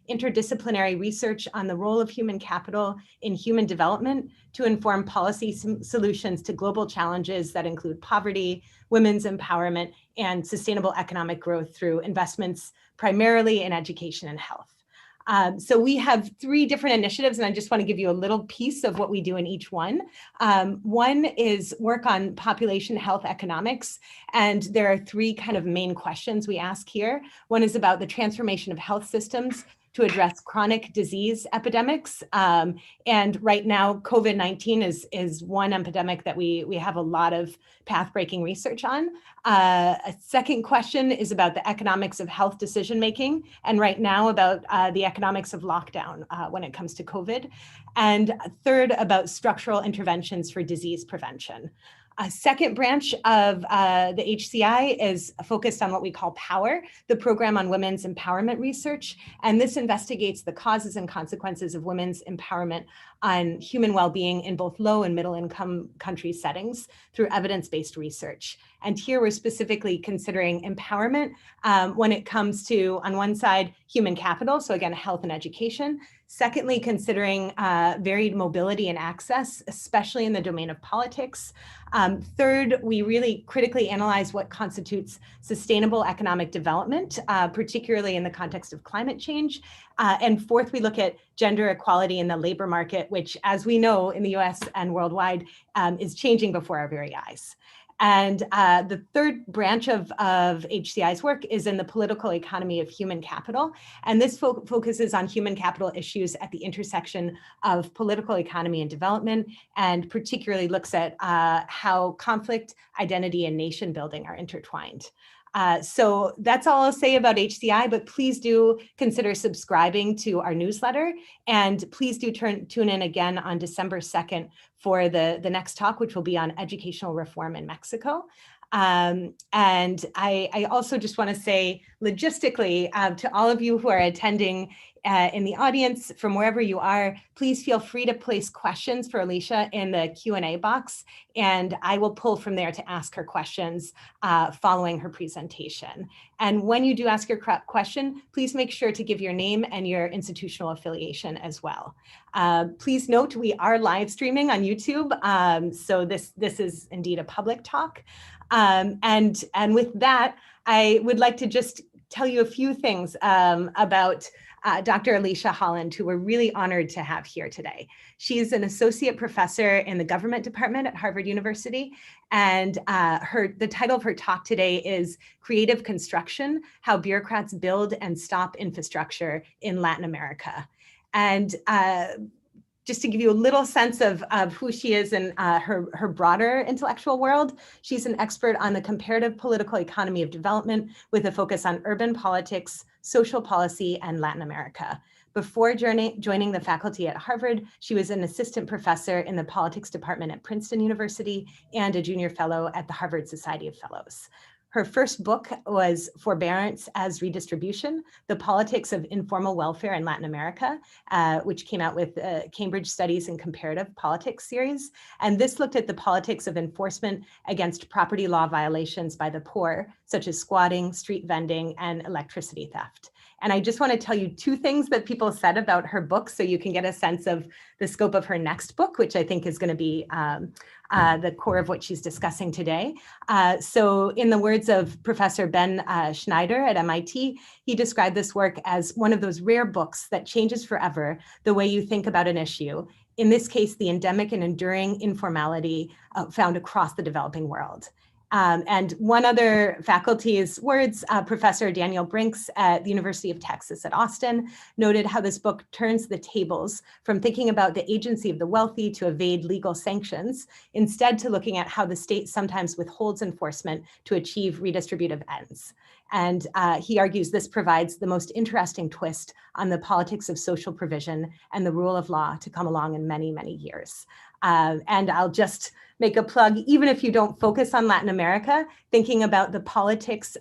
interdisciplinary research on the role of human capital in human development to inform policy solutions to global challenges that include poverty, women's empowerment, and sustainable economic growth through investments primarily in education and health. So we have 3 different initiatives, and I just want to give you a little piece of what we do in each one. One is work on population health economics, and there are 3 kind of main questions we ask here. One is about the transformation of health systems to address chronic disease epidemics. And right now, COVID-19 is one epidemic that we have a lot of path-breaking research on. A second question is about the economics of health decision-making, and right now about the economics of lockdown when it comes to COVID. And a third about structural interventions for disease prevention. A second branch of the HCI is focused on what we call POWER, the Program on Women's Empowerment Research. And this investigates the causes and consequences of women's empowerment on human well-being in both low and middle income country settings through evidence-based research. And here we're specifically considering empowerment when it comes to, on one side, human capital, so again, health and education. Secondly, considering varied mobility and access, especially in the domain of politics. Third, we really critically analyze what constitutes sustainable economic development, particularly in the context of climate change. And fourth, we look at gender equality in the labor market, which, as we know, in the US and worldwide, is changing before our very eyes. And the third branch of HCI's work is in the political economy of human capital. And this focuses on human capital issues at the intersection of political economy and development, and particularly looks at how conflict, identity, and nation building are intertwined. So that's all I'll say about HCI, but please do consider subscribing to our newsletter, and please do tune in again on December 2nd for the next talk, which will be on educational reform in Mexico. And I also just want to say logistically to all of you who are attending in the audience from wherever you are, please feel free to place questions for Alicia in the Q&A box, and I will pull from there to ask her questions following her presentation. And when you do ask your question, please make sure to give your name and your institutional affiliation as well. Please note we are live streaming on YouTube, so this is indeed a public talk. And with that, I would like to just tell you a few things about Dr. Alicia Holland, who we're really honored to have here today. She's an associate professor in the government department at Harvard University, and the title of her talk today is Creative Construction: How Bureaucrats Build and Stop Infrastructure in Latin America. And just to give you a little sense of who she is in her broader intellectual world, she's an expert on the comparative political economy of development with a focus on urban politics, social policy, and Latin America. Before joining the faculty at Harvard, she was an assistant professor in the politics department at Princeton University and a junior fellow at the Harvard Society of Fellows. Her first book was Forbearance as Redistribution: The Politics of Informal Welfare in Latin America, which came out with Cambridge Studies in Comparative Politics series. And this looked at the politics of enforcement against property law violations by the poor, such as squatting, street vending, and electricity theft. And I just want to tell you 2 things that people said about her book so you can get a sense of the scope of her next book, which I think is going to be the core of what she's discussing today. So in the words of Professor Ben Schneider at MIT, he described this work as one of those rare books that changes forever the way you think about an issue. In this case, the endemic and enduring informality found across the developing world. And one other faculty's words, Professor Daniel Brinks at the University of Texas at Austin, noted how this book turns the tables from thinking about the agency of the wealthy to evade legal sanctions, instead to looking at how the state sometimes withholds enforcement to achieve redistributive ends. And he argues this provides the most interesting twist on the politics of social provision and the rule of law to come along in many, many years. And I'll just make a plug, even if you don't focus on Latin America, thinking about the politics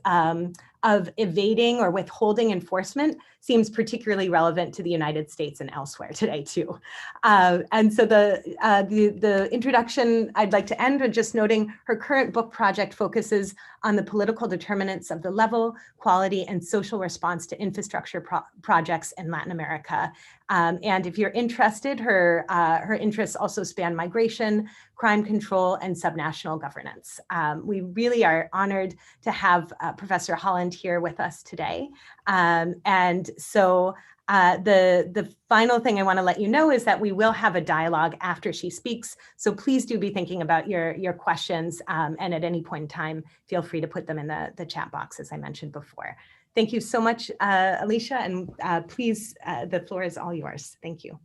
of evading or withholding enforcement seems particularly relevant to the United States and elsewhere today too. And so the introduction, I'd like to end with just noting her current book project focuses on the political determinants of the level, quality, and social response to infrastructure projects in Latin America. And if you're interested, her interests also span migration, crime control, and subnational governance. We really are honored to have Professor Holland here with us today. And so the final thing I want to let you know is that we will have a dialogue after she speaks. So please do be thinking about your questions, and at any point in time, feel free to put them in the chat box, as I mentioned before. Thank you so much, Alicia, and please, the floor is all yours. Thank you.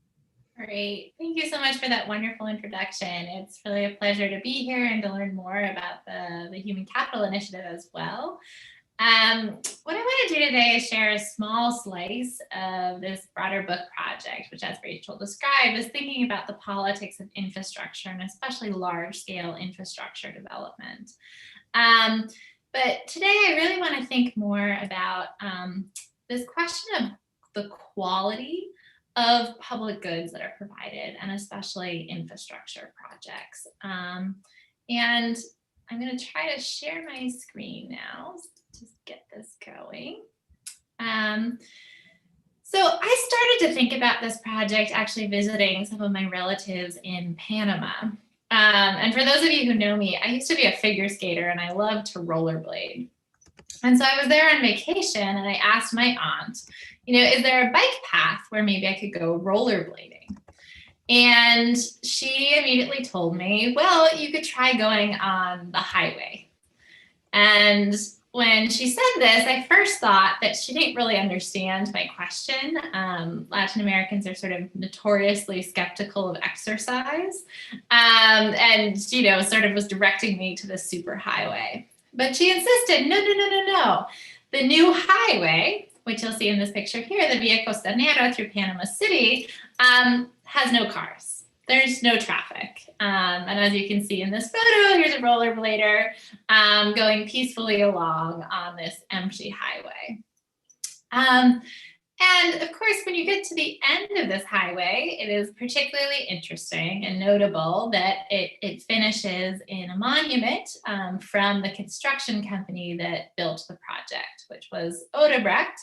Great. Thank you so much for that wonderful introduction. It's really a pleasure to be here and to learn more about the Human Capital Initiative as well. What I want to do today is share a small slice of this broader book project, which, as Rachel described, is thinking about the politics of infrastructure and especially large-scale infrastructure development. But today I really want to think more about this question of the quality of public goods that are provided, and especially infrastructure projects. And I'm going to try to share my screen now. Just get this going. So I started to think about this project actually visiting some of my relatives in Panama. And for those of you who know me, I used to be a figure skater and I loved to rollerblade. And so I was there on vacation and I asked my aunt, you know, is there a bike path where maybe I could go rollerblading? And she immediately told me, well, you could try going on the highway. And when she said this, I first thought that she didn't really understand my question. Latin Americans are sort of notoriously skeptical of exercise, and, you know, sort of was directing me to the superhighway. But she insisted, no. The new highway, which you'll see in this picture here, the Via Costanera through Panama City, has no cars. There's no traffic. And as you can see in this photo, here's a rollerblader going peacefully along on this empty highway. And of course, when you get to the end of this highway, it is particularly interesting and notable that it finishes in a monument from the construction company that built the project, which was Odebrecht,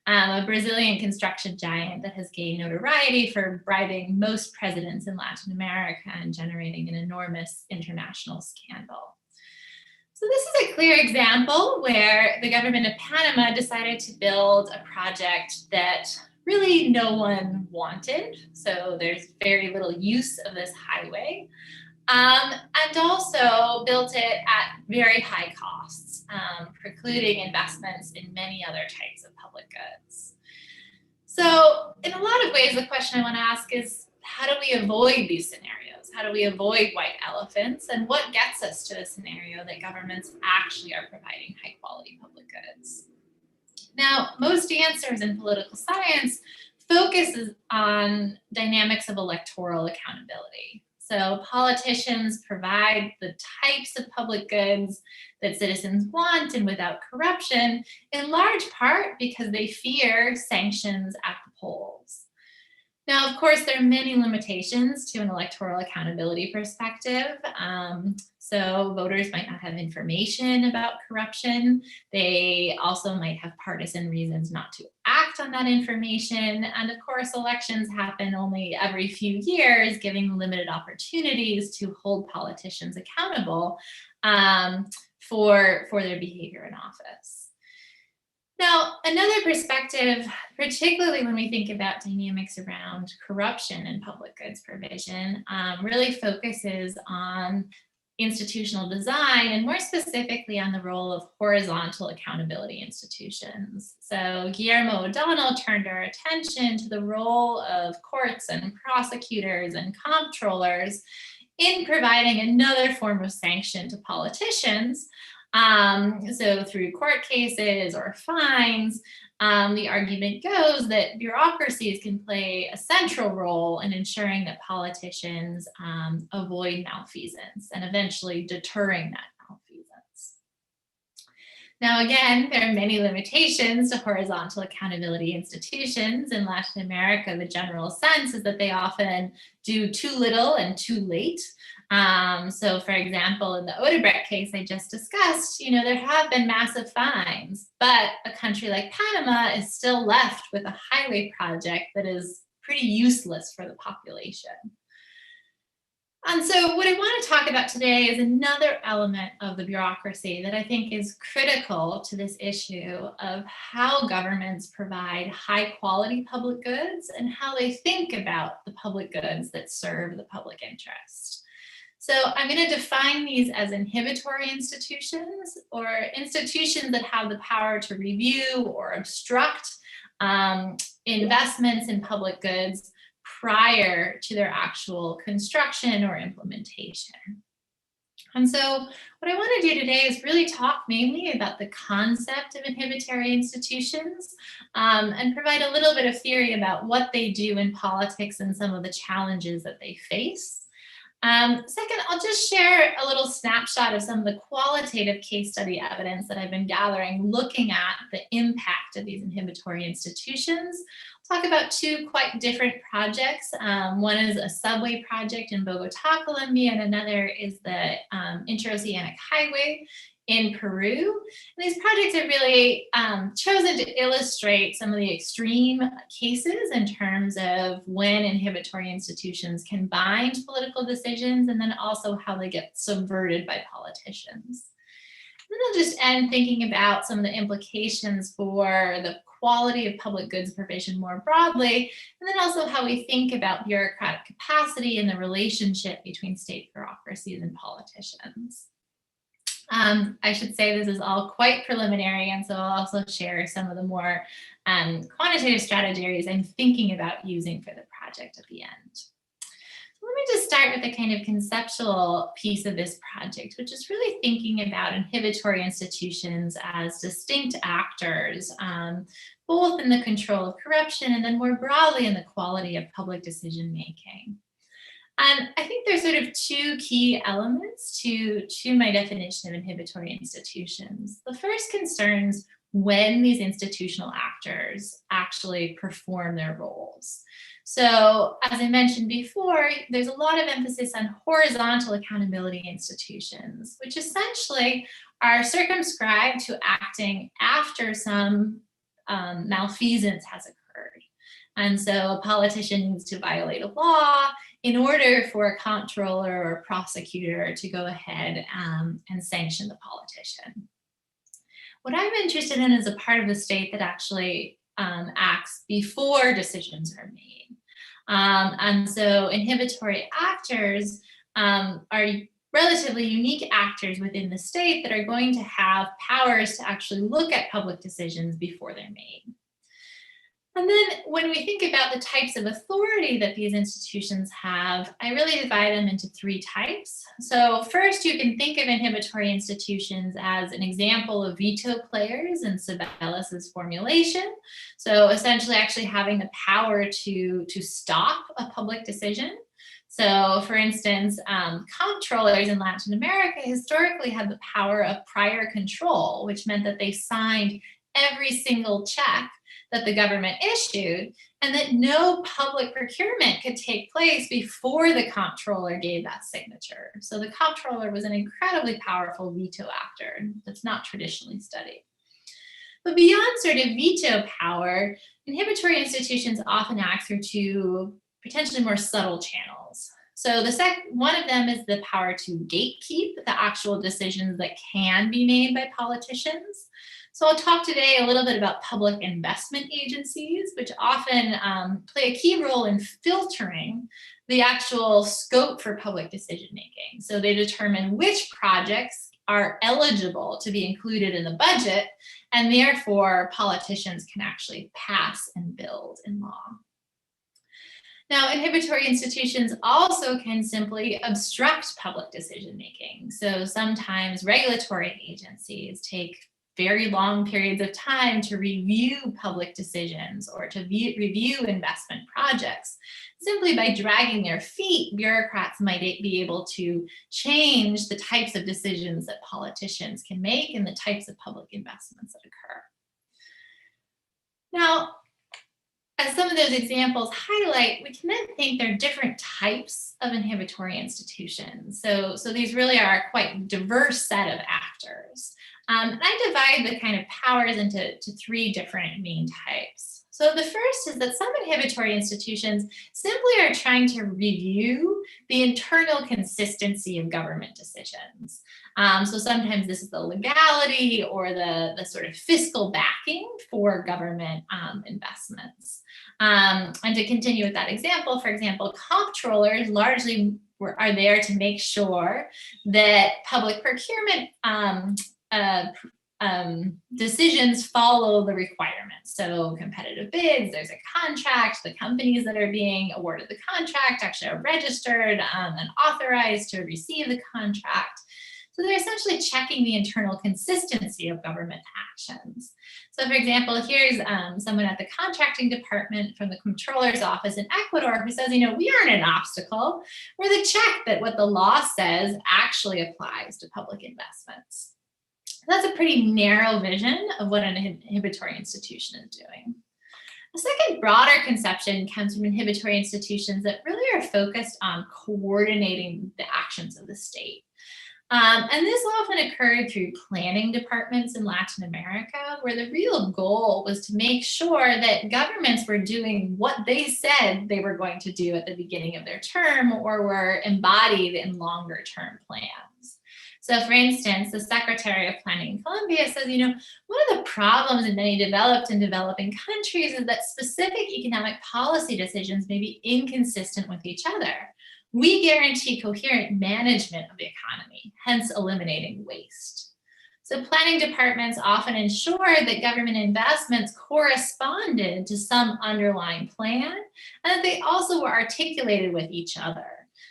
a Brazilian construction giant that has gained notoriety for bribing most presidents in Latin America and generating an enormous international scandal. So this is a clear example where the government of Panama decided to build a project that really no one wanted. So there's very little use of this highway, and also built it at very high costs, precluding investments in many other types of public goods. So in a lot of ways, the question I want to ask is, how do we avoid these scenarios? How do we avoid white elephants? And what gets us to the scenario that governments actually are providing high quality public goods? Now, most answers in political science focuses on dynamics of electoral accountability. So politicians provide the types of public goods that citizens want and without corruption, in large part because they fear sanctions at the polls. Now, of course, there are many limitations to an electoral accountability perspective. So voters might not have information about corruption. They also might have partisan reasons not to act on that information. And of course, elections happen only every few years, giving limited opportunities to hold politicians accountable for their behavior in office. Now, another perspective, particularly when we think about dynamics around corruption and public goods provision, really focuses on institutional design and more specifically on the role of horizontal accountability institutions. So Guillermo O'Donnell turned our attention to the role of courts and prosecutors and comptrollers in providing another form of sanction to politicians. So through court cases or fines, the argument goes that bureaucracies can play a central role in ensuring that politicians avoid malfeasance and eventually deterring that malfeasance. Now, again, there are many limitations to horizontal accountability institutions. In Latin America, the general sense is that they often do too little and too late. So, for example, in the Odebrecht case I just discussed, there have been massive fines, but a country like Panama is still left with a highway project that is pretty useless for the population. And so what I want to talk about today is another element of the bureaucracy that I think is critical to this issue of how governments provide high quality public goods and how they think about the public goods that serve the public interest. So I'm going to define these as inhibitory institutions, or institutions that have the power to review or obstruct investments in public goods prior to their actual construction or implementation. And so what I want to do today is really talk mainly about the concept of inhibitory institutions and provide a little bit of theory about what they do in politics and some of the challenges that they face. Second, I'll just share a little snapshot of some of the qualitative case study evidence that I've been gathering looking at the impact of these inhibitory institutions. I'll talk about two quite different projects. One is a subway project in Bogotá, Colombia, and another is the Interoceanic Highway in Peru. And these projects are really chosen to illustrate some of the extreme cases in terms of when inhibitory institutions can bind political decisions, and then also how they get subverted by politicians. And then I'll just end thinking about some of the implications for the quality of public goods provision more broadly, and then also how we think about bureaucratic capacity and the relationship between state bureaucracies and politicians. I should say this is all quite preliminary, and so I'll also share some of the more quantitative strategies I'm thinking about using for the project at the end. So let me just start with the kind of conceptual piece of this project, which is really thinking about inhibitory institutions as distinct actors, both in the control of corruption and then more broadly in the quality of public decision making. And I think there's sort of two key elements to my definition of inhibitory institutions. The first concerns when these institutional actors actually perform their roles. So as I mentioned before, there's a lot of emphasis on horizontal accountability institutions, which essentially are circumscribed to acting after some malfeasance has occurred. And so a politician needs to violate a law in order for a comptroller or a prosecutor to go ahead and sanction the politician. What I'm interested in is a part of the state that actually acts before decisions are made. And so inhibitory actors are relatively unique actors within the state that are going to have powers to actually look at public decisions before they're made. And then when we think about the types of authority that these institutions have, I really divide them into three types. So first, you can think of inhibitory institutions as an example of veto players in Sabellis's formulation. So essentially actually having the power to stop a public decision. So for instance, comptrollers in Latin America historically had the power of prior control, which meant that they signed every single check that the government issued, and that no public procurement could take place before the comptroller gave that signature. So the comptroller was an incredibly powerful veto actor that's not traditionally studied. But beyond sort of veto power, inhibitory institutions often act through two potentially more subtle channels. So one of them is the power to gatekeep the actual decisions that can be made by politicians. So I'll talk today a little bit about public investment agencies, which often play a key role in filtering the actual scope for public decision making. So they determine which projects are eligible to be included in the budget, and therefore politicians can actually pass and build in law. Now, inhibitory institutions also can simply obstruct public decision making. So sometimes regulatory agencies take very long periods of time to review public decisions or to review investment projects. Simply by dragging their feet, bureaucrats might be able to change the types of decisions that politicians can make and the types of public investments that occur. Now, as some of those examples highlight, we can then think there are different types of inhibitory institutions. So these really are a quite diverse set of actors. And I divide the kind of powers into three different main types. So the first is that some inhibitory institutions simply are trying to review the internal consistency of government decisions. So sometimes this is the legality or the sort of fiscal backing for government investments. And to continue with that example, for example, comptrollers largely are there to make sure that public procurement decisions follow the requirements. So competitive bids, there's a contract, the companies that are being awarded the contract actually are registered and authorized to receive the contract. So they're essentially checking the internal consistency of government actions. So for example, here's someone at the contracting department from the comptroller's office in Ecuador who says, we aren't an obstacle. We're the check that what the law says actually applies to public investments. That's a pretty narrow vision of what an inhibitory institution is doing. A second broader conception comes from inhibitory institutions that really are focused on coordinating the actions of the state. And this often occurred through planning departments in Latin America, where the real goal was to make sure that governments were doing what they said they were going to do at the beginning of their term or were embodied in longer term plans. So for instance, the Secretary of Planning in Colombia says, one of the problems in many developed and developing countries is that specific economic policy decisions may be inconsistent with each other. We guarantee coherent management of the economy, hence eliminating waste. So planning departments often ensured that government investments corresponded to some underlying plan and that they also were articulated with each other.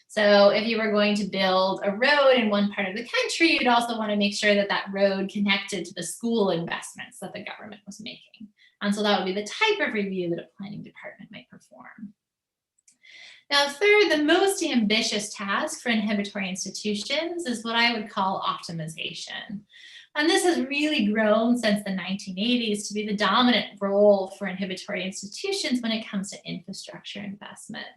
So if you were going to build a road in one part of the country, you'd also want to make sure that that road connected to the school investments that the government was making. And so that would be the type of review that a planning department might perform. Now, third, the most ambitious task for inhibitory institutions is what I would call optimization. And this has really grown since the 1980s to be the dominant role for inhibitory institutions when it comes to infrastructure investment.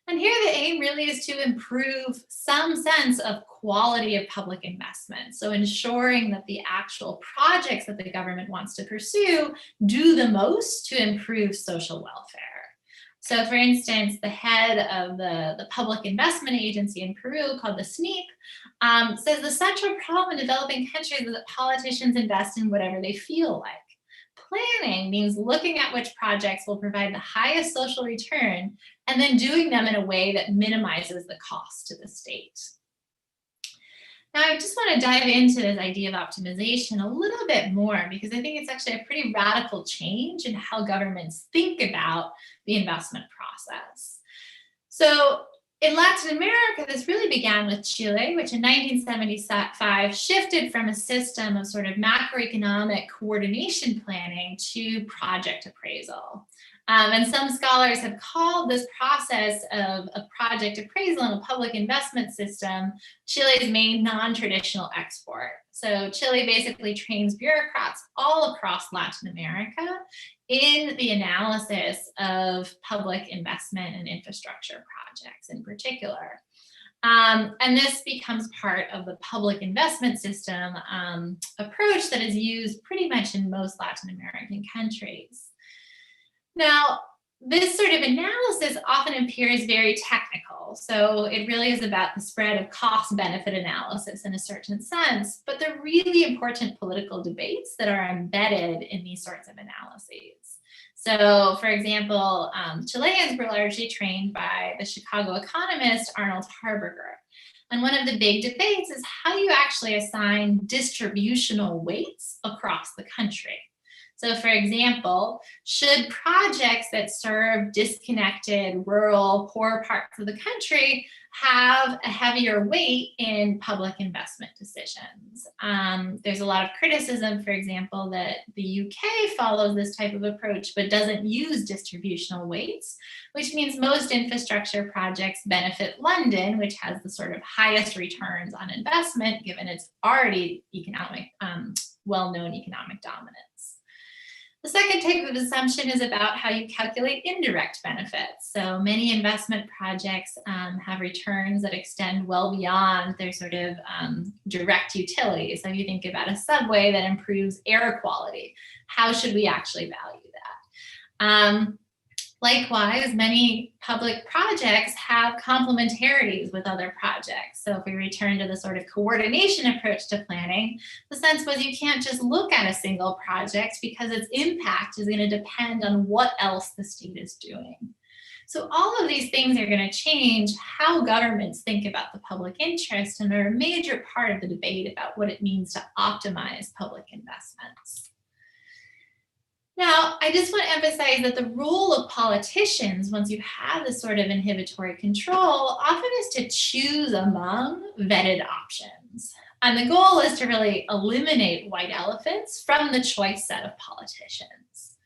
And here the aim really is to improve some sense of quality of public investment. So ensuring that the actual projects that the government wants to pursue do the most to improve social welfare. So for instance, the head of the public investment agency in Peru called the SNEEP says the central problem in developing countries is that politicians invest in whatever they feel like. Planning means looking at which projects will provide the highest social return and then doing them in a way that minimizes the cost to the state. Now, I just want to dive into this idea of optimization a little bit more because I think it's actually a pretty radical change in how governments think about the investment process. So in Latin America, this really began with Chile, which in 1975 shifted from a system of sort of macroeconomic coordination planning to project appraisal. And some scholars have called this process of project appraisal in a public investment system Chile's main non-traditional export. So Chile basically trains bureaucrats all across Latin America in the analysis of public investment and infrastructure projects in particular. And this becomes part of the public investment system approach that is used pretty much in most Latin American countries. Now, this sort of analysis often appears very technical. So it really is about the spread of cost-benefit analysis in a certain sense, but they're really important political debates that are embedded in these sorts of analyses. So, for example, Chileans were largely trained by the Chicago economist Arnold Harberger. And one of the big debates is how you actually assign distributional weights across the country. So for example, should projects that serve disconnected, rural, poor parts of the country have a heavier weight in public investment decisions? There's a lot of criticism, for example, that the UK follows this type of approach but doesn't use distributional weights, which means most infrastructure projects benefit London, which has the sort of highest returns on investment given its already well-known economic dominance. The second type of assumption is about how you calculate indirect benefits. So many investment projects have returns that extend well beyond their sort of direct utility. So if you think about a subway that improves air quality, how should we actually value that? Likewise, many public projects have complementarities with other projects. So if we return to the sort of coordination approach to planning, the sense was you can't just look at a single project because its impact is going to depend on what else the state is doing. So all of these things are going to change how governments think about the public interest and are a major part of the debate about what it means to optimize public investments. Now, I just want to emphasize that the role of politicians, once you have this sort of inhibitory control, often is to choose among vetted options. And the goal is to really eliminate white elephants from the choice set of politicians.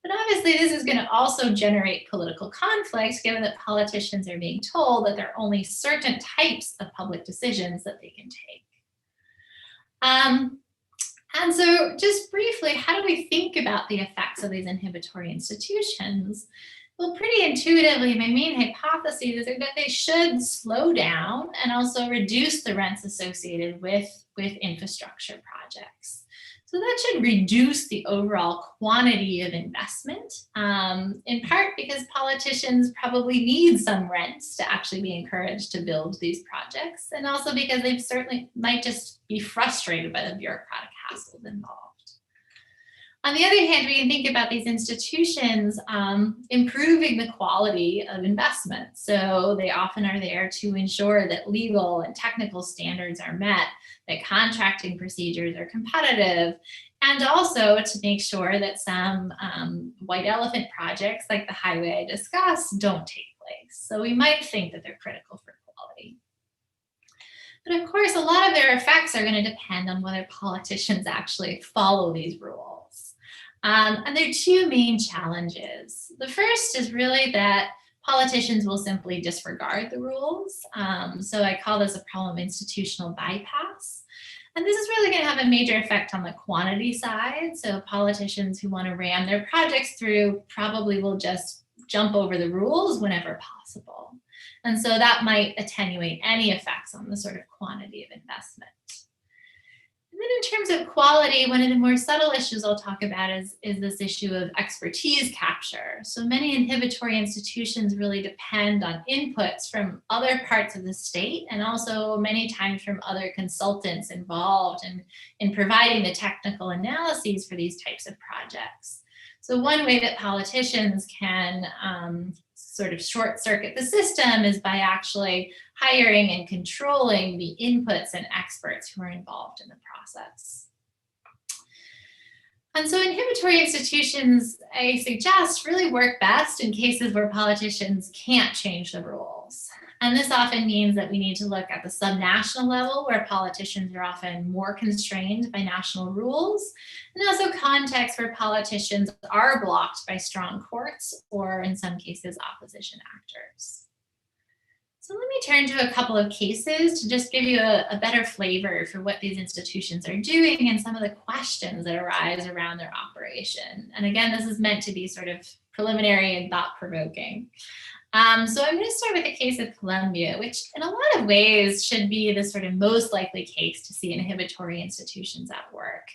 But obviously, this is going to also generate political conflict, given that politicians are being told that there are only certain types of public decisions that they can take. And so just briefly, how do we think about the effects of these inhibitory institutions? Well, pretty intuitively, my main hypotheses are that they should slow down and also reduce the rents associated with infrastructure projects. So that should reduce the overall quantity of investment, in part because politicians probably need some rents to actually be encouraged to build these projects, and also because they certainly might just be frustrated by the bureaucratic hassles involved. On the other hand, we can think about these institutions improving the quality of investment. So they often are there to ensure that legal and technical standards are met, that contracting procedures are competitive, and also to make sure that some white elephant projects like the highway I discussed don't take place. So we might think that they're critical for quality. But of course, a lot of their effects are going to depend on whether politicians actually follow these rules. And there are two main challenges. The first is really that politicians will simply disregard the rules. So I call this a problem of institutional bypass. And this is really going to have a major effect on the quantity side. So politicians who want to ram their projects through probably will just jump over the rules whenever possible. And so that might attenuate any effects on the sort of quantity of investment. And then in terms of quality, one of the more subtle issues I'll talk about is this issue of expertise capture. So many inhibitory institutions really depend on inputs from other parts of the state, and also many times from other consultants involved in providing the technical analyses for these types of projects. So one way that politicians can sort of short circuit the system is by actually hiring and controlling the inputs and experts who are involved in the process. And so inhibitory institutions, I suggest, really work best in cases where politicians can't change the rules. And this often means that we need to look at the subnational level, where politicians are often more constrained by national rules, and also contexts where politicians are blocked by strong courts or, in some cases, opposition actors. So let me turn to a couple of cases to just give you a better flavor for what these institutions are doing and some of the questions that arise around their operation. And again, this is meant to be sort of preliminary and thought-provoking. So I'm going to start with the case of Colombia, which in a lot of ways should be the sort of most likely case to see inhibitory institutions at work.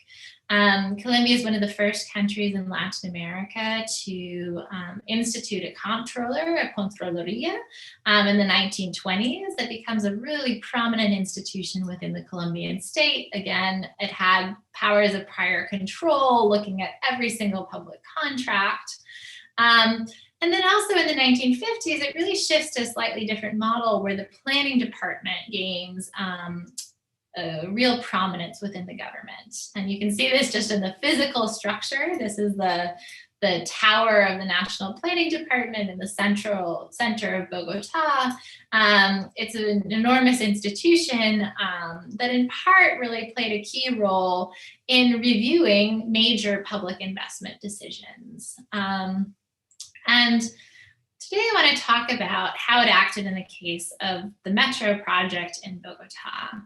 Colombia is one of the first countries in Latin America to institute a comptroller, a Contraloría, in the 1920s. That becomes a really prominent institution within the Colombian state. Again, it had powers of prior control, looking at every single public contract. And then also in the 1950s, it really shifts to a slightly different model where the planning department gains a real prominence within the government. And you can see this just in the physical structure. This is the tower of the National Planning Department in the center of Bogotá. It's an enormous institution that in part really played a key role in reviewing major public investment decisions. And today I want to talk about how it acted in the case of the metro project in Bogotá.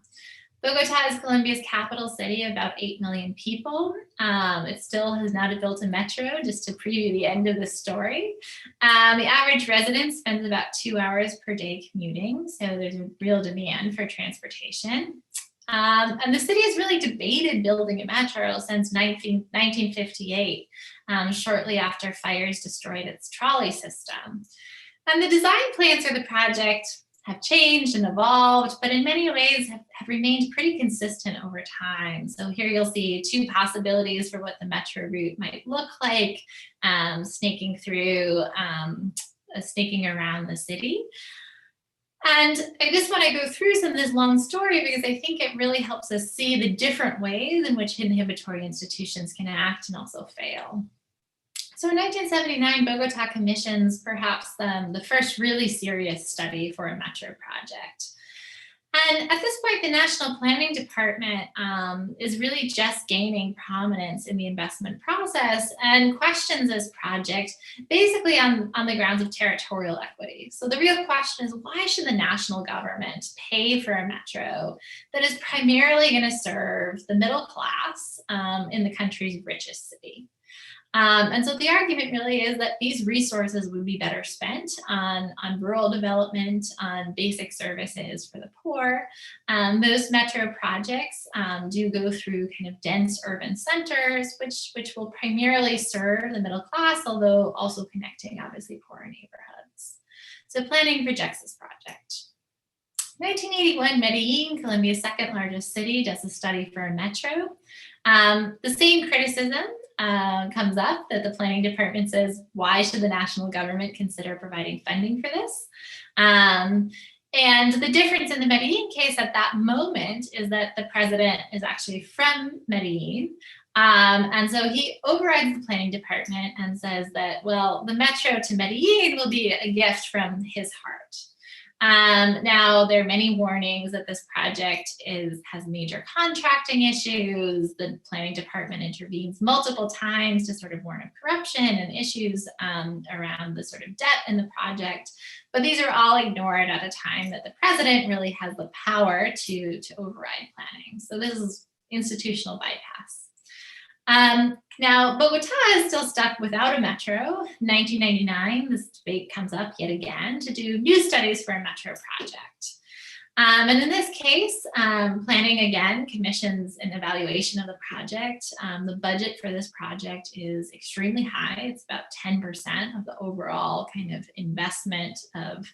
Bogotá is Colombia's capital city of about 8 million people. It still has not built a metro, just to preview the end of the story. The average resident spends about 2 hours per day commuting, so there's a real demand for transportation. And the city has really debated building a metro since 1958, shortly after fires destroyed its trolley system. And the design plans for the project have changed and evolved, but in many ways have remained pretty consistent over time. So here you'll see two possibilities for what the metro route might look like, snaking around the city. And I just want to go through some of this long story because I think it really helps us see the different ways in which inhibitory institutions can act and also fail. So in 1979, Bogotá commissions perhaps the first really serious study for a metro project. And at this point, the National Planning Department is really just gaining prominence in the investment process and questions this project basically on the grounds of territorial equity. So the real question is, why should the national government pay for a metro that is primarily going to serve the middle class in the country's richest city? And so the argument really is that these resources would be better spent on rural development, on basic services for the poor. Most metro projects do go through kind of dense urban centers, which will primarily serve the middle class, although also connecting obviously poorer neighborhoods. So planning rejects this project. 1981, Medellin, Colombia's second largest city, does a study for a metro. The same criticism comes up that the planning department says, why should the national government consider providing funding for this? And the difference in the Medellin case at that moment is that the president is actually from Medellin. And so he overrides the planning department and says that, well, the metro to Medellin will be a gift from his heart. Now, there are many warnings that this project has major contracting issues. The planning department intervenes multiple times to sort of warn of corruption and issues around the sort of debt in the project. But these are all ignored at a time that the president really has the power to override planning. So this is institutional bypass. Now, Bogotá is still stuck without a metro. 1999, this debate comes up yet again to do new studies for a metro project. And in this case, planning again commissions an evaluation of the project. The budget for this project is extremely high. It's about 10% of the overall kind of investment of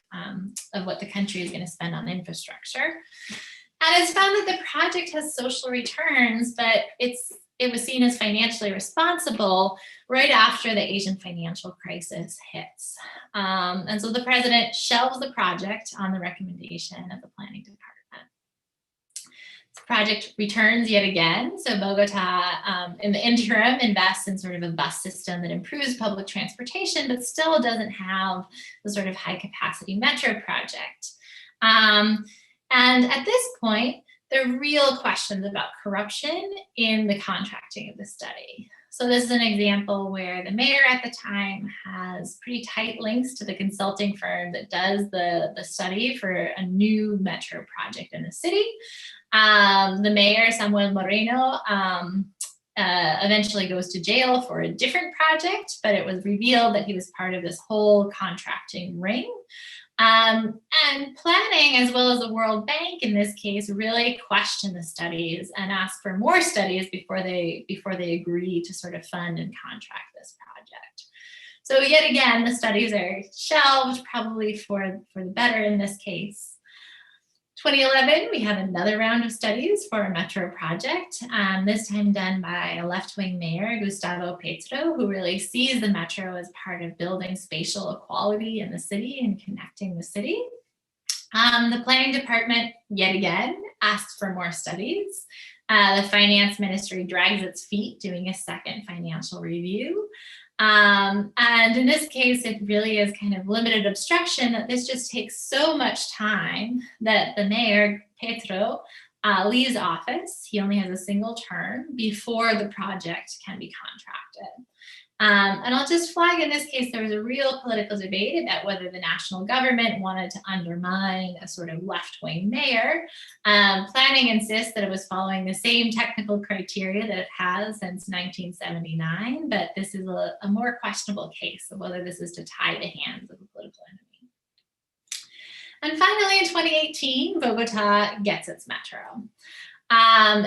what the country is going to spend on infrastructure. And it's found that the project has social returns, but it was seen as financially responsible right after the Asian financial crisis hits. And so the president shelves the project on the recommendation of the planning department. The project returns yet again. So Bogotá, in the interim, invests in sort of a bus system that improves public transportation, but still doesn't have the sort of high capacity metro project. And at this point, there are real questions about corruption in the contracting of the study. So this is an example where the mayor at the time has pretty tight links to the consulting firm that does the study for a new metro project in the city. The mayor, Samuel Moreno, eventually goes to jail for a different project, but it was revealed that he was part of this whole contracting ring. And planning, as well as the World Bank in this case, really question the studies and ask for more studies before they agree to sort of fund and contract this project. So yet again, the studies are shelved, probably for the better in this case. 2011, we have another round of studies for a metro project, this time done by a left-wing mayor, Gustavo Petro, who really sees the metro as part of building spatial equality in the city and connecting the city. The planning department, yet again, asks for more studies. The finance ministry drags its feet doing a second financial review. And in this case, it really is kind of limited obstruction that this just takes so much time that the mayor, Petro, leaves office. He only has a single term before the project can be contracted. And I'll just flag in this case, there was a real political debate about whether the national government wanted to undermine a sort of left-wing mayor. Planning insists that it was following the same technical criteria that it has since 1979, but this is a more questionable case of whether this is to tie the hands of a political enemy. And finally, in 2018, Bogotá gets its metro.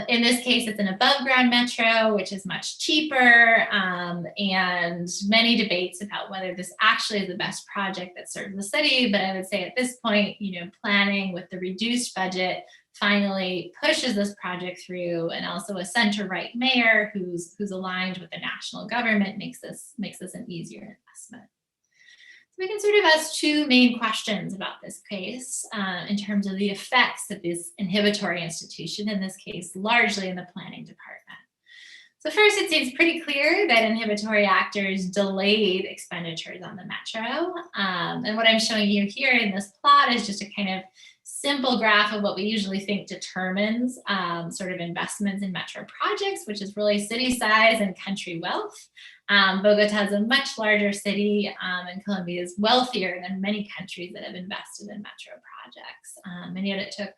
In this case, it's an above ground metro, which is much cheaper, and many debates about whether this actually is the best project that serves the city. But I would say at this point, planning with the reduced budget finally pushes this project through, and also a center-right mayor who's aligned with the national government makes this an easier investment. We can sort of ask two main questions about this case in terms of the effects of this inhibitory institution, in this case, largely in the planning department. So first, it seems pretty clear that inhibitory actors delayed expenditures on the metro. And what I'm showing you here in this plot is just a kind of simple graph of what we usually think determines sort of investments in metro projects, which is really city size and country wealth. Bogotá is a much larger city, and Colombia is wealthier than many countries that have invested in metro projects. And yet it took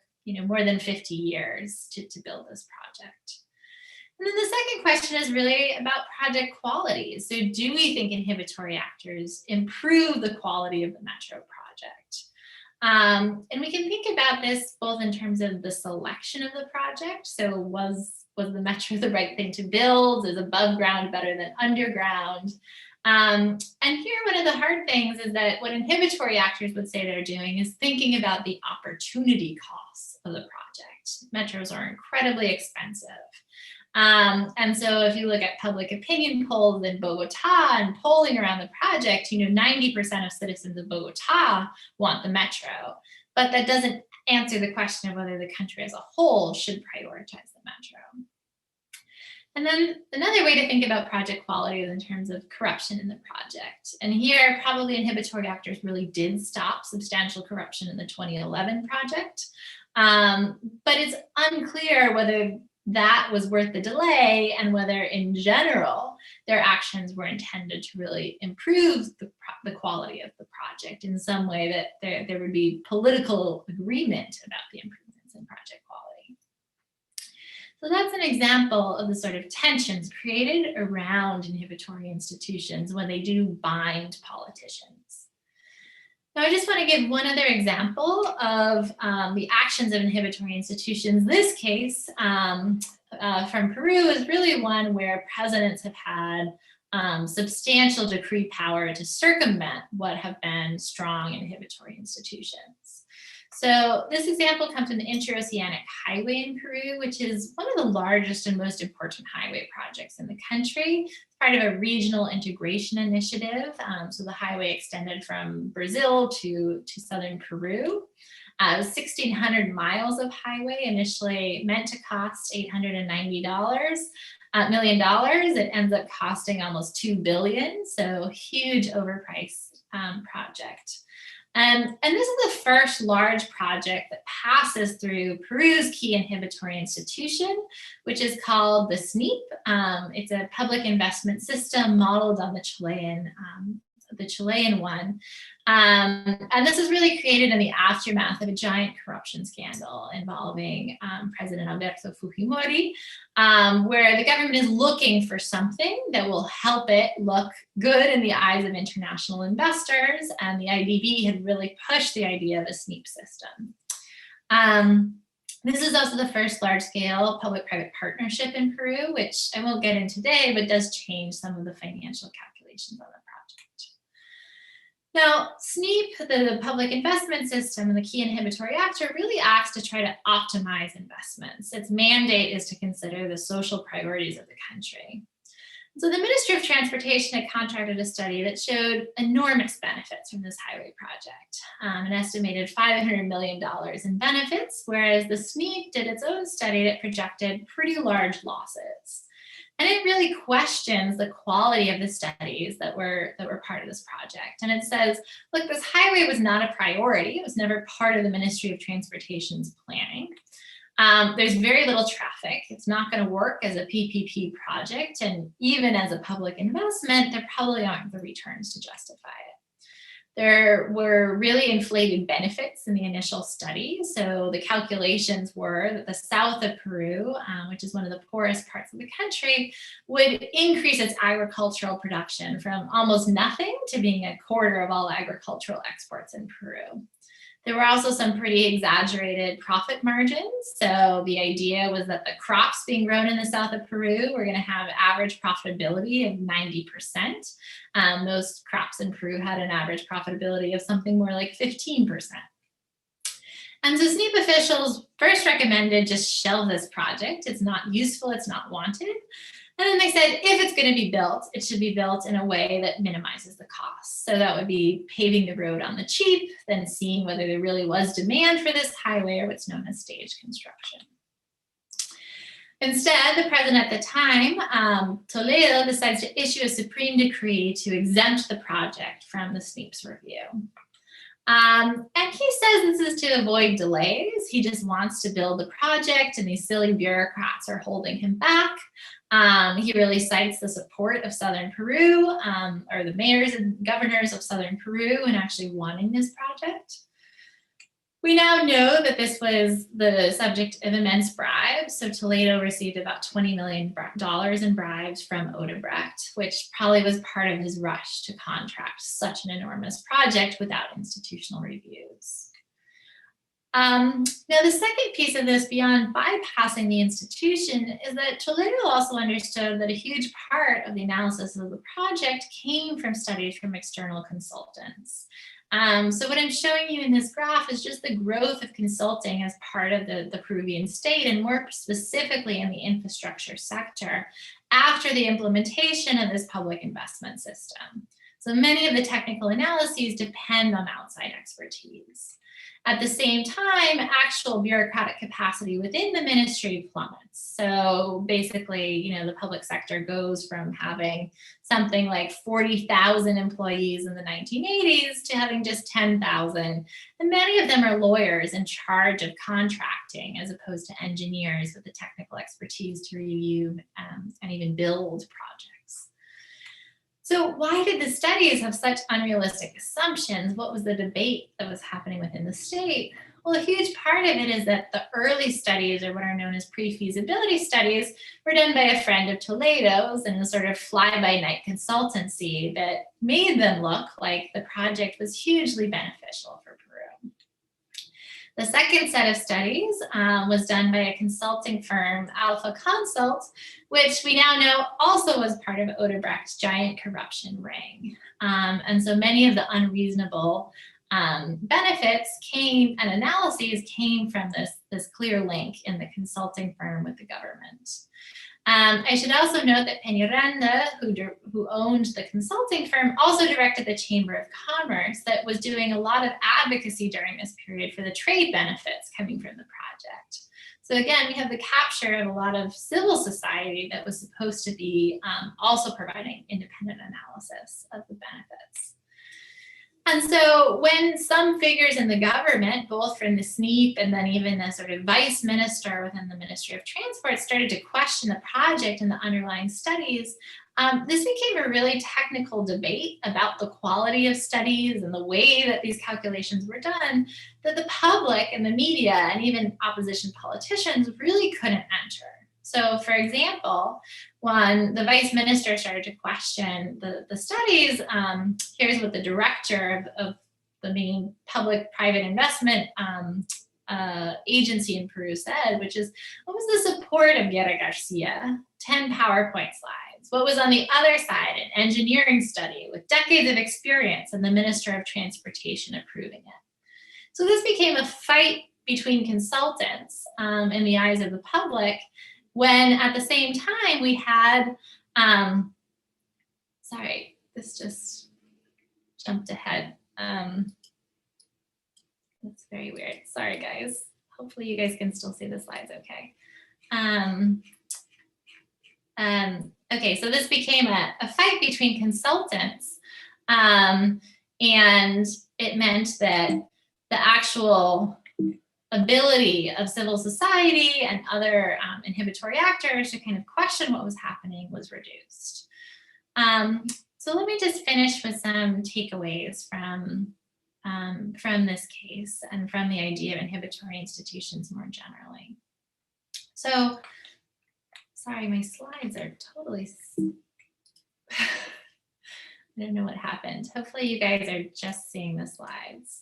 more than 50 years to build this project. And then the second question is really about project quality. So do we think inhibitory actors improve the quality of the metro project? And we can think about this both in terms of the selection of the project. So was the metro the right thing to build? Is above ground better than underground? And here, one of the hard things is that what inhibitory actors would say they're doing is thinking about the opportunity costs of the project. Metros are incredibly expensive. And so if you look at public opinion polls in Bogotá and polling around the project, 90% of citizens of Bogotá want the metro, but that doesn't answer the question of whether the country as a whole should prioritize the metro. And then another way to think about project quality is in terms of corruption in the project. And here, probably inhibitory actors really did stop substantial corruption in the 2011 project. But it's unclear whether that was worth the delay and whether in general their actions were intended to really improve the quality of the project in some way that there would be political agreement about the improvements in project quality. So that's an example of the sort of tensions created around inhibitory institutions when they do bind politicians. Now, I just want to give one other example of the actions of inhibitory institutions. This case from Peru is really one where presidents have had substantial decree power to circumvent what have been strong inhibitory institutions. So this example comes from the Interoceanic Highway in Peru, which is one of the largest and most important highway projects in the country. It's part of a regional integration initiative. So the highway extended from Brazil to southern Peru. It was 1,600 miles of highway, initially meant to cost $890 million. It ends up costing almost $2 billion, so huge overpriced project. And this is the first large project that passes through Peru's key inhibitory institution, which is called the SNIP. It's a public investment system modeled on the Chilean one. And this was really created in the aftermath of a giant corruption scandal involving President Alberto Fujimori, where the government is looking for something that will help it look good in the eyes of international investors. And the IDB had really pushed the idea of a SNIP system. This is also the first large-scale public-private partnership in Peru, which I won't get into today, but does change some of the financial calculations on the project. Now, SNIP, the public investment system and the key inhibitory actor, really acts to try to optimize investments. Its mandate is to consider the social priorities of the country. So the Ministry of Transportation had contracted a study that showed enormous benefits from this highway project, an estimated $500 million in benefits, whereas the SNEEP did its own study that projected pretty large losses. And it really questions the quality of the studies that were part of this project. And it says, look, this highway was not a priority. It was never part of the Ministry of Transportation's planning. There's very little traffic. It's not going to work as a PPP project. And even as a public investment, there probably aren't the returns to justify it. There were really inflated benefits in the initial study. So the calculations were that the south of Peru, which is one of the poorest parts of the country, would increase its agricultural production from almost nothing to being a quarter of all agricultural exports in Peru. There were also some pretty exaggerated profit margins. So the idea was that the crops being grown in the south of Peru were going to have average profitability of 90%. Those crops in Peru had an average profitability of something more like 15%. And so SNEEP officials first recommended just shelve this project. It's not useful, it's not wanted. And then they said, if it's going to be built, it should be built in a way that minimizes the costs. So that would be paving the road on the cheap, then seeing whether there really was demand for this highway, or what's known as stage construction. Instead, the president at the time, Toledo, decides to issue a supreme decree to exempt the project from the SNEEP's review. And he says this is to avoid delays. He just wants to build the project, and these silly bureaucrats are holding him back. He really cites the support of Southern Peru, or the mayors and governors of Southern Peru, in actually wanting this project. We now know that this was the subject of immense bribes. So Toledo received about $20 million in bribes from Odebrecht, which probably was part of his rush to contract such an enormous project without institutional reviews. Now, the second piece of this, beyond bypassing the institution, is that Toledo also understood that a huge part of the analysis of the project came from studies from external consultants. So what I'm showing you in this graph is just the growth of consulting as part of the Peruvian state, and more specifically in the infrastructure sector, after the implementation of this public investment system. So many of the technical analyses depend on outside expertise. At the same time, actual bureaucratic capacity within the ministry plummets. So basically, the public sector goes from having something like 40,000 employees in the 1980s to having just 10,000. And many of them are lawyers in charge of contracting, as opposed to engineers with the technical expertise to review and even build projects. So why did the studies have such unrealistic assumptions? What was the debate that was happening within the state? Well, a huge part of it is that the early studies, or what are known as pre-feasibility studies, were done by a friend of Toledo's and a sort of fly-by-night consultancy that made them look like the project was hugely beneficial for Peru. The second set of studies was done by a consulting firm, Alpha Consult, which we now know also was part of Odebrecht's giant corruption ring. And so many of the unreasonable benefits and analyses came from this clear link in the consulting firm with the government. I should also note that Peñaranda, who owned the consulting firm, also directed the Chamber of Commerce that was doing a lot of advocacy during this period for the trade benefits coming from the project. So again, we have the capture of a lot of civil society that was supposed to be also providing independent analysis of the benefits. And so when some figures in the government, both from the SNEEP and then even the sort of vice minister within the Ministry of Transport, started to question the project and the underlying studies, this became a really technical debate about the quality of studies and the way that these calculations were done, that the public and the media and even opposition politicians really couldn't enter. So for example, when the vice minister started to question the studies, here's what the director of the main public-private investment agency in Peru said, which is, what was the support of Guerra Garcia? 10 PowerPoint slides. What was on the other side? An engineering study with decades of experience and the Minister of Transportation approving it. So this became a fight between consultants in the eyes of the public, when at the same time we had sorry, this just jumped ahead. That's very weird. Sorry, guys. Hopefully you guys can still see the slides okay. Okay, so this became a fight between consultants, and it meant that the actual ability of civil society and other inhibitory actors to kind of question what was happening was reduced. So let me just finish with some takeaways from this case and from the idea of inhibitory institutions more generally. So, sorry, my slides are totally, I don't know what happened. Hopefully you guys are just seeing the slides.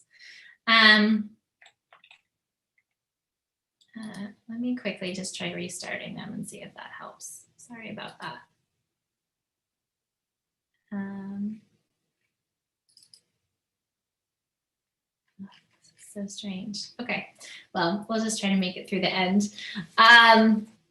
Let me quickly just try restarting them and see if that helps. Sorry about that. So strange. Okay, well, we'll just try to make it through the end.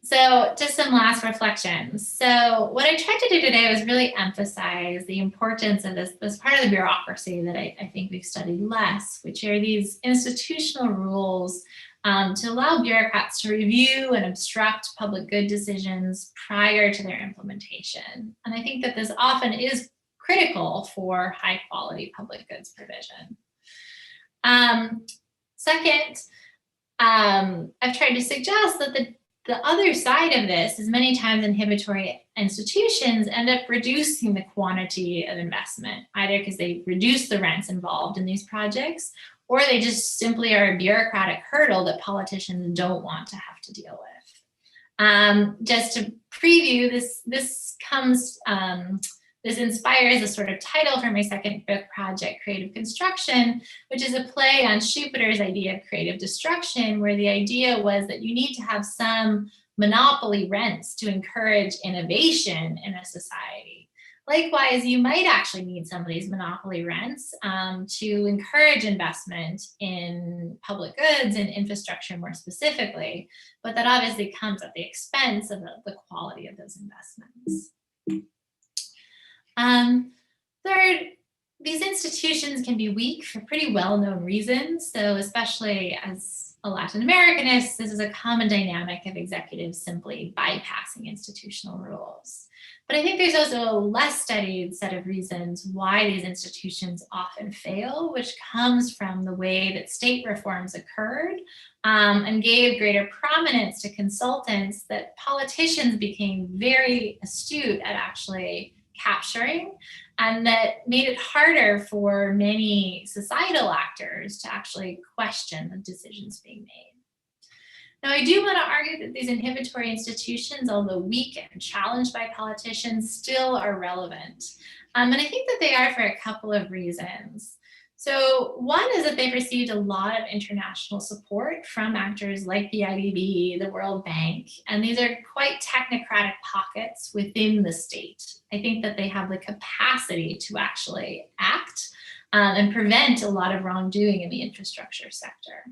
So just some last reflections. So what I tried to do today was really emphasize the importance of this part of the bureaucracy that I think we've studied less, which are these institutional rules to allow bureaucrats to review and obstruct public good decisions prior to their implementation. And I think that this often is critical for high quality public goods provision. Second, I've tried to suggest that the other side of this is many times inhibitory institutions end up reducing the quantity of investment, either because they reduce the rents involved in these projects, or they just simply are a bureaucratic hurdle that politicians don't want to have to deal with. Just to preview, this inspires a sort of title for my second book project, Creative Construction, which is a play on Schumpeter's idea of creative destruction, where the idea was that you need to have some monopoly rents to encourage innovation in a society. Likewise, you might actually need some of these monopoly rents to encourage investment in public goods and infrastructure more specifically, but that obviously comes at the expense of the quality of those investments. Third, these institutions can be weak for pretty well-known reasons. So especially as a Latin Americanist, this is a common dynamic of executives simply bypassing institutional rules. But I think there's also a less studied set of reasons why these institutions often fail, which comes from the way that state reforms occurred and gave greater prominence to consultants that politicians became very astute at actually capturing, and that made it harder for many societal actors to actually question the decisions being made. Now, I do want to argue that these inhibitory institutions, although weak and challenged by politicians, still are relevant. And I think that they are for a couple of reasons. So one is that they've received a lot of international support from actors like the IDB, the World Bank, and these are quite technocratic pockets within the state. I think that they have the capacity to actually act and prevent a lot of wrongdoing in the infrastructure sector.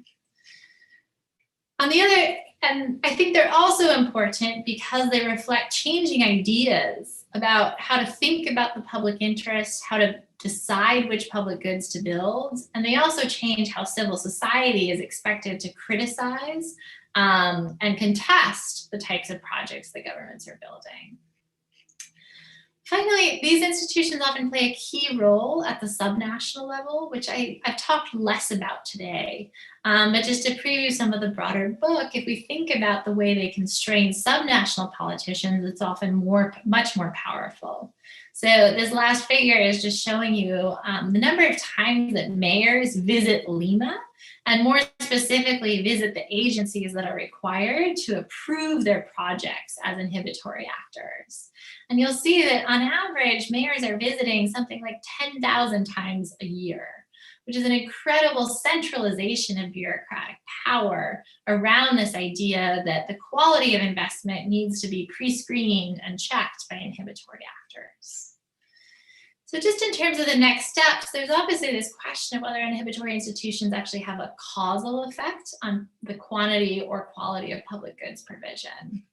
On the other, and I think they're also important because they reflect changing ideas about how to think about the public interest, how to decide which public goods to build, and they also change how civil society is expected to criticize and contest the types of projects that governments are building. Finally, these institutions often play a key role at the subnational level, which I've talked less about today. But just to preview some of the broader book, if we think about the way they constrain subnational politicians, it's often much more powerful. So this last figure is just showing you the number of times that mayors visit Lima, and more specifically visit the agencies that are required to approve their projects as inhibitory actors. And you'll see that on average, mayors are visiting something like 10,000 times a year, which is an incredible centralization of bureaucratic power around this idea that the quality of investment needs to be pre-screened and checked by inhibitory actors. So just in terms of the next steps, there's obviously this question of whether inhibitory institutions actually have a causal effect on the quantity or quality of public goods provision.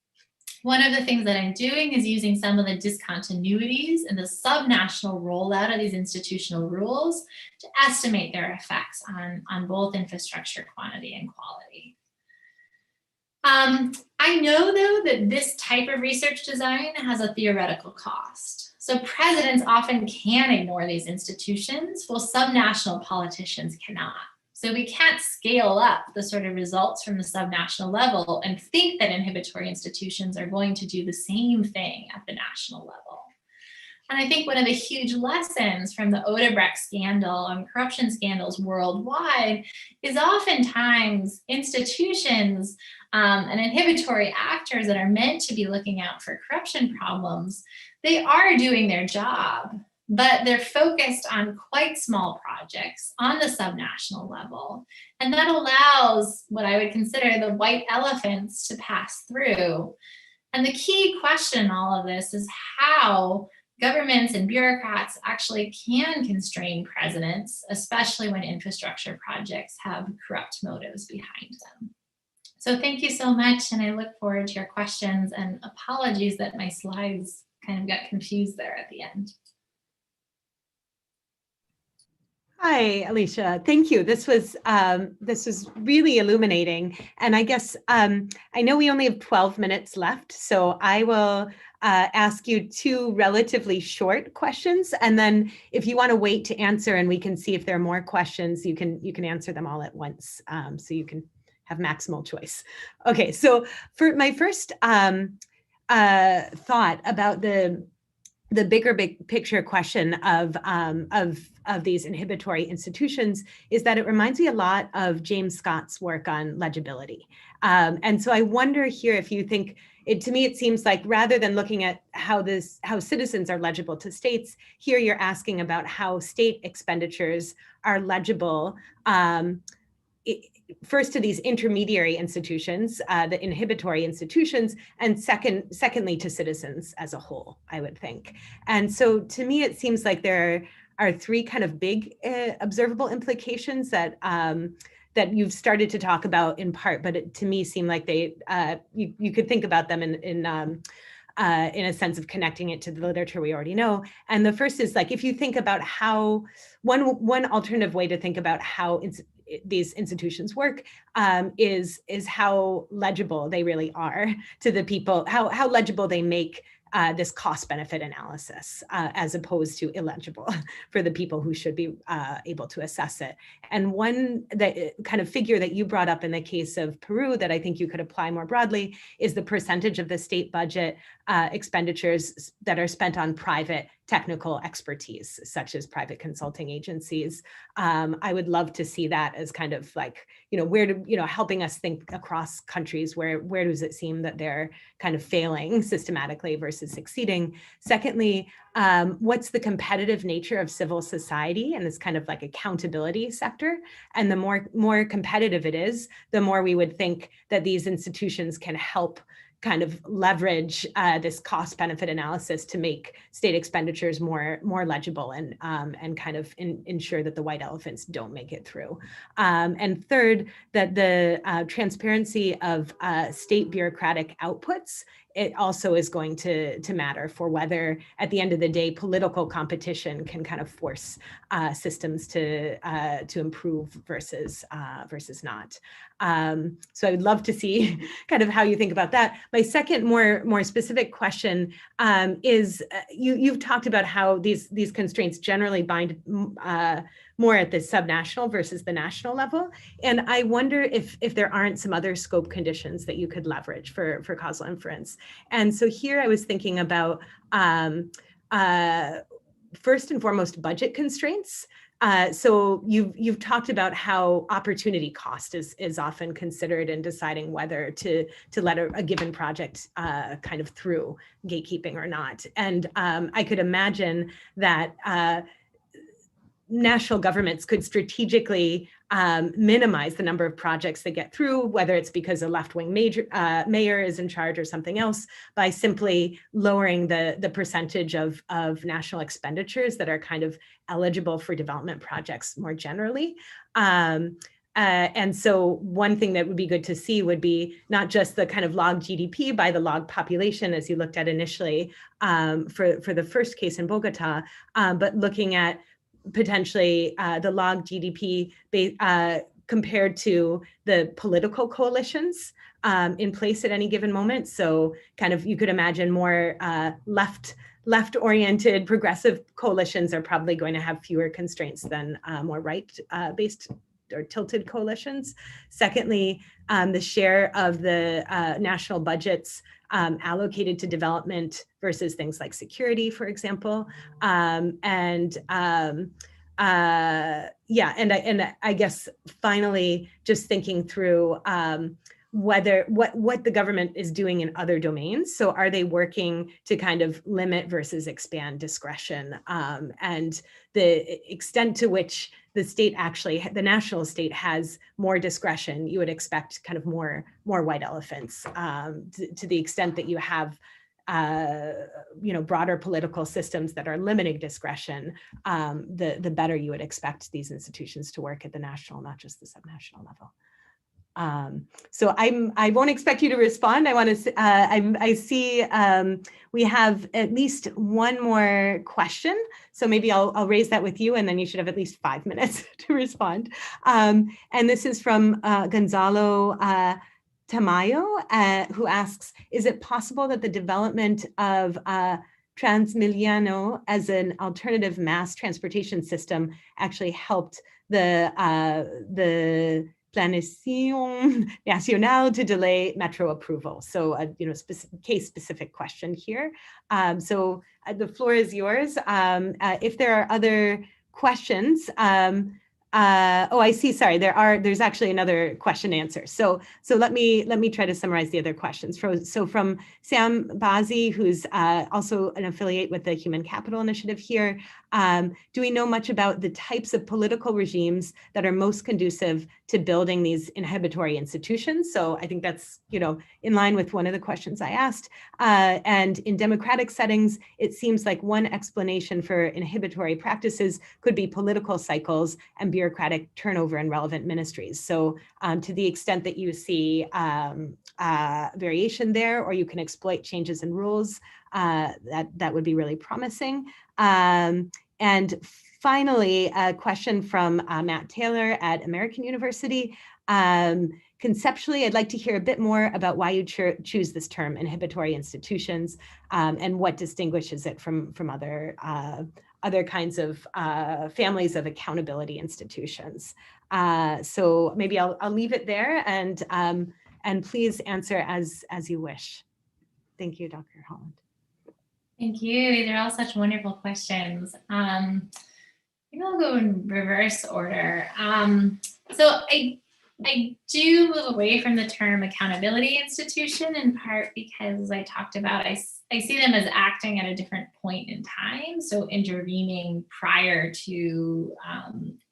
One of the things that I'm doing is using some of the discontinuities and the subnational rollout of these institutional rules to estimate their effects on both infrastructure quantity and quality. I know, though, that this type of research design has a theoretical cost. So presidents often can ignore these institutions, while subnational politicians cannot. So we can't scale up the sort of results from the subnational level and think that inhibitory institutions are going to do the same thing at the national level. And I think one of the huge lessons from the Odebrecht scandal and corruption scandals worldwide is oftentimes institutions and inhibitory actors that are meant to be looking out for corruption problems, they are doing their job, but they're focused on quite small projects on the subnational level. And that allows what I would consider the white elephants to pass through. And the key question in all of this is how governments and bureaucrats actually can constrain presidents, especially when infrastructure projects have corrupt motives behind them. So thank you so much, and I look forward to your questions, and apologies that my slides kind of got confused there at the end. Hi, Alicia. Thank you. This was really illuminating. And I guess I know we only have 12 minutes left, so I will ask you two relatively short questions, and then if you want to wait to answer, and we can see if there are more questions, you can answer them all at once, so you can have maximal choice. Okay, so for my first thought about the big picture question of these inhibitory institutions is that it reminds me a lot of James Scott's work on legibility. And so I wonder here if you think, to me it seems like rather than looking at how citizens are legible to states, here you're asking about how state expenditures are legible, first to these intermediary institutions, the inhibitory institutions, and secondly to citizens as a whole, I would think. And so to me, it seems like there are three kind of big observable implications that that you've started to talk about in part, but it, to me, seem like they you could think about them in a sense of connecting it to the literature we already know. And the first is like, if you think about how one alternative way to think about how these institutions work is how legible they really are to the people, how legible they make this cost benefit analysis as opposed to illegible for the people who should be able to assess it. And one that kind of figure that you brought up in the case of Peru that I think you could apply more broadly is the percentage of the state budget expenditures that are spent on private technical expertise, such as private consulting agencies. I would love to see that as kind of like, helping us think across countries, where does it seem that they're kind of failing systematically versus succeeding? Secondly, what's the competitive nature of civil society and this kind of like accountability sector? And the more competitive it is, the more we would think that these institutions can help kind of leverage this cost benefit analysis to make state expenditures more legible and kind of ensure that the white elephants don't make it through. And third, that the transparency of state bureaucratic outputs, it also is going to matter for whether at the end of the day, political competition can kind of force systems to improve versus not. So I would love to see kind of how you think about that. My second more specific question is you've talked about how these constraints generally bind more at the subnational versus the national level. And I wonder if there aren't some other scope conditions that you could leverage for causal inference. And so here I was thinking about first and foremost budget constraints. So you've talked about how opportunity cost is often considered in deciding whether to let a given project kind of through gatekeeping or not. And I could imagine that national governments could strategically minimize the number of projects that get through, whether it's because a left-wing mayor is in charge or something else, by simply lowering the percentage of national expenditures that are kind of eligible for development projects more generally. And so one thing that would be good to see would be not just the kind of log GDP by the log population, as you looked at initially for the first case in Bogotá, but looking at potentially the log GDP compared to the political coalitions in place at any given moment. So kind of you could imagine more left-oriented progressive coalitions are probably going to have fewer constraints than more right-based or tilted coalitions. Secondly, the share of the national budgets allocated to development versus things like security, for example. I guess finally, just thinking through what the government is doing in other domains. So are they working to kind of limit versus expand discretion, and the extent to which the national state has more discretion, you would expect kind of more white elephants, to the extent that you have broader political systems that are limiting discretion, the better you would expect these institutions to work at the national, not just the subnational level. So I won't expect you to respond. I see we have at least one more question. So maybe I'll raise that with you, and then you should have at least 5 minutes to respond. And this is from Gonzalo Tamayo, who asks, is it possible that the development of Transmilenio as an alternative mass transportation system actually helped the Planificación Nacional to delay metro approval? So a case-specific question here. So the floor is yours. If there are other questions, I see. Sorry, there's actually another question answer. So let me try to summarize the other questions. So from Sam Bazi, who's also an affiliate with the Human Capital Initiative here, do we know much about the types of political regimes that are most conducive to building these inhibitory institutions? So I think that's in line with one of the questions I asked. And in democratic settings, it seems like one explanation for inhibitory practices could be political cycles and bureaucratic turnover in relevant ministries. So to the extent that you see variation there, or you can exploit changes in rules, that would be really promising. And finally, a question from Matt Taylor at American University. Conceptually, I'd like to hear a bit more about why you choose this term, inhibitory institutions, and what distinguishes it from other kinds of families of accountability institutions. So maybe I'll leave it there, and please answer as you wish. Thank you, Dr. Holland. Thank you. These are all such wonderful questions. Maybe I'll go in reverse order. So I do move away from the term accountability institution, in part because, as I talked about, I see them as acting at a different point in time, so intervening prior to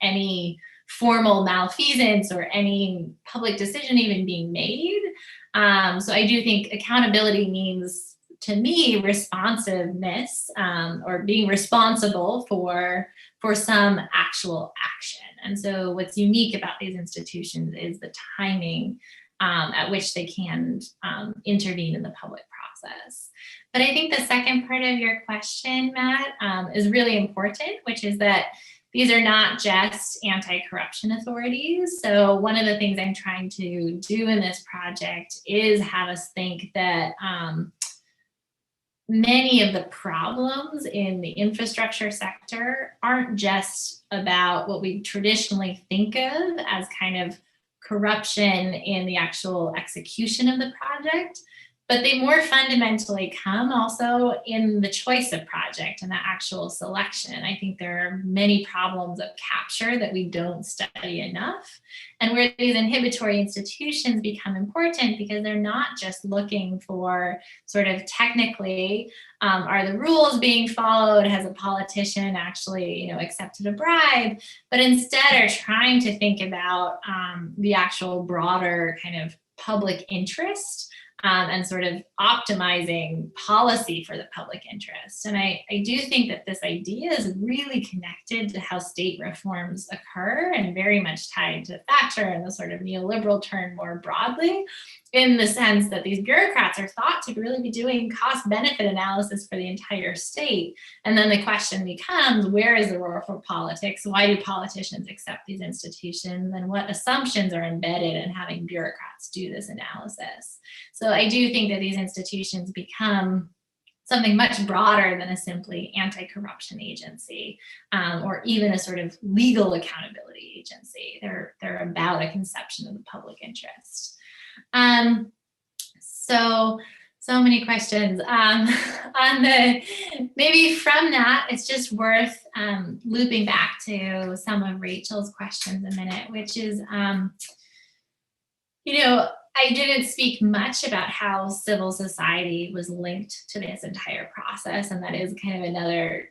any formal malfeasance or any public decision even being made. So I do think accountability means, to me, responsiveness, or being responsible for some actual action. And so what's unique about these institutions is the timing at which they can intervene in the public process. But I think the second part of your question, Matt, is really important, which is that these are not just anti-corruption authorities. So one of the things I'm trying to do in this project is have us think that many of the problems in the infrastructure sector aren't just about what we traditionally think of as kind of corruption in the actual execution of the project, but they more fundamentally come also in the choice of project and the actual selection. I think there are many problems of capture that we don't study enough, and where these inhibitory institutions become important because they're not just looking for sort of technically, are the rules being followed? Has a politician actually, accepted a bribe? But instead are trying to think about the actual broader kind of public interest and sort of optimizing policy for the public interest. And I do think that this idea is really connected to how state reforms occur and very much tied to Thatcher and the sort of neoliberal turn more broadly, in the sense that these bureaucrats are thought to really be doing cost-benefit analysis for the entire state. And then the question becomes, where is the role for politics? Why do politicians accept these institutions? And what assumptions are embedded in having bureaucrats do this analysis? So I do think that these institutions become something much broader than a simply anti-corruption agency, or even a sort of legal accountability agency. They're about a conception of the public interest. So many questions. Maybe from that, it's just worth looping back to some of Rachel's questions a minute, which is, I didn't speak much about how civil society was linked to this entire process, and that is kind of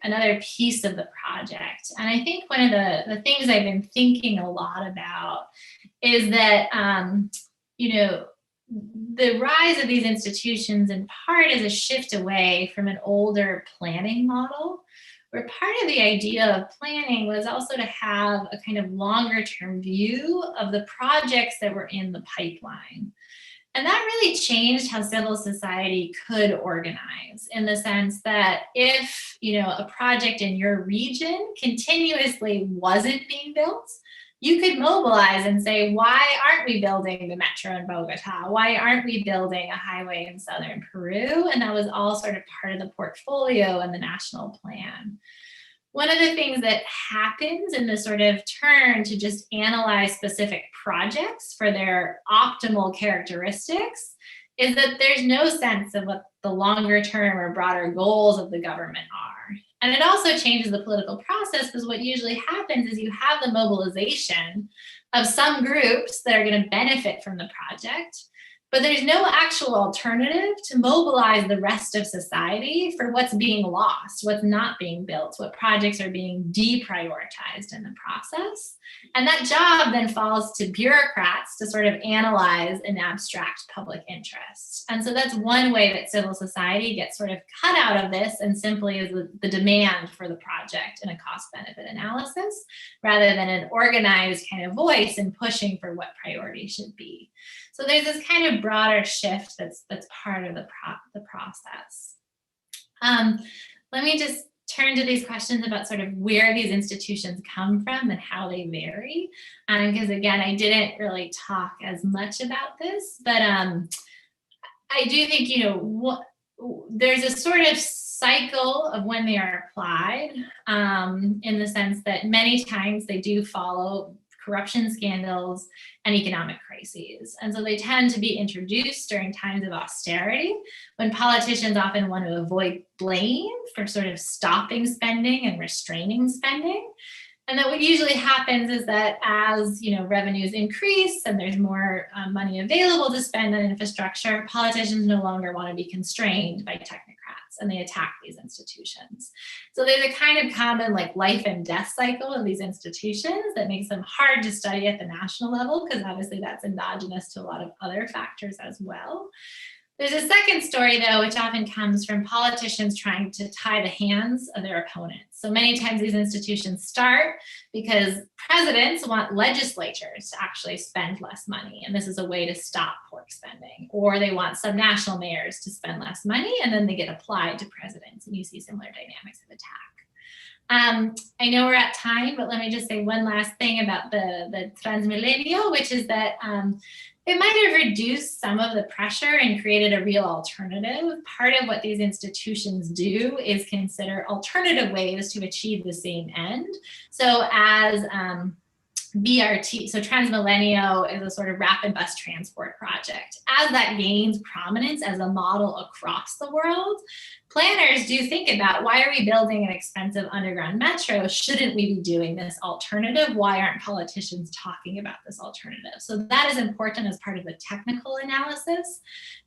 another piece of the project. And I think one of the things I've been thinking a lot about is that, the rise of these institutions in part is a shift away from an older planning model, where part of the idea of planning was also to have a kind of longer term view of the projects that were in the pipeline. And that really changed how civil society could organize, in the sense that if, a project in your region continuously wasn't being built, you could mobilize and say, why aren't we building the metro in Bogotá? Why aren't we building a highway in southern Peru? And that was all sort of part of the portfolio and the national plan. One of the things that happens in the sort of turn to just analyze specific projects for their optimal characteristics is that there's no sense of what the longer term or broader goals of the government are. And it also changes the political process, because what usually happens is you have the mobilization of some groups that are going to benefit from the project, but there's no actual alternative to mobilize the rest of society for what's being lost, what's not being built, what projects are being deprioritized in the process. And that job then falls to bureaucrats to sort of analyze an abstract public interest. And so that's one way that civil society gets sort of cut out of this, and simply is the demand for the project in a cost-benefit analysis, rather than an organized kind of voice and pushing for what priorities should be. So there's this kind of broader shift that's part of the process. Let me just turn to these questions about sort of where these institutions come from and how they vary. Because again, I didn't really talk as much about this, but I do think, there's a sort of cycle of when they are applied, in the sense that many times they do follow corruption scandals and economic crises. And so they tend to be introduced during times of austerity, when politicians often want to avoid blame for sort of stopping spending and restraining spending. And that what usually happens is that as revenues increase and there's more money available to spend on infrastructure, politicians no longer want to be constrained by technocrats, and they attack these institutions. So there's a kind of common life and death cycle of these institutions that makes them hard to study at the national level, because obviously that's endogenous to a lot of other factors as well. There's a second story, though, which often comes from politicians trying to tie the hands of their opponents. So many times these institutions start because presidents want legislatures to actually spend less money, and this is a way to stop pork spending. Or they want subnational mayors to spend less money, and then they get applied to presidents, and you see similar dynamics of attack. I know we're at time, but let me just say one last thing about the Transmilenio, which is that it might have reduced some of the pressure and created a real alternative. Part of what these institutions do is consider alternative ways to achieve the same end. So as BRT, so Transmilenio is a sort of rapid bus transport project. As that gains prominence as a model across the world, planners do think about, why are we building an expensive underground metro? Shouldn't we be doing this alternative? Why aren't politicians talking about this alternative? So that is important as part of the technical analysis.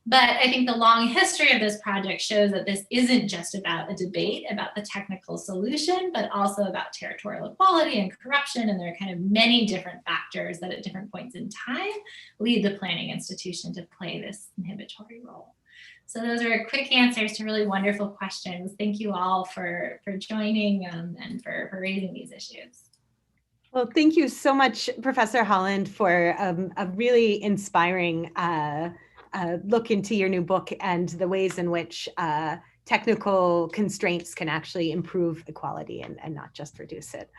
But I think the long history of this project shows that this isn't just about a debate about the technical solution, but also about territorial equality and corruption. And there are kind of many different factors that at different points in time lead the planning institution to play this inhibitory role. So those are quick answers to really wonderful questions. Thank you all for joining and for raising these issues. Well, thank you so much, Professor Holland, for a really inspiring look into your new book and the ways in which technical constraints can actually improve equality and not just reduce it.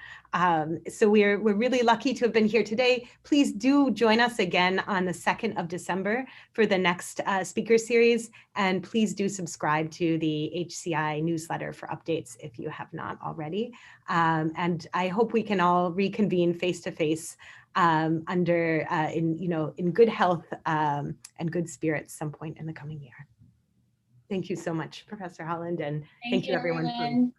So we're really lucky to have been here today. Please do join us again on the 2nd of December for the next speaker series. And please do subscribe to the HCI newsletter for updates if you have not already. And I hope we can all reconvene face-to-face in good health and good spirits some point in the coming year. Thank you so much, Professor Holland, and thank you everyone for coming.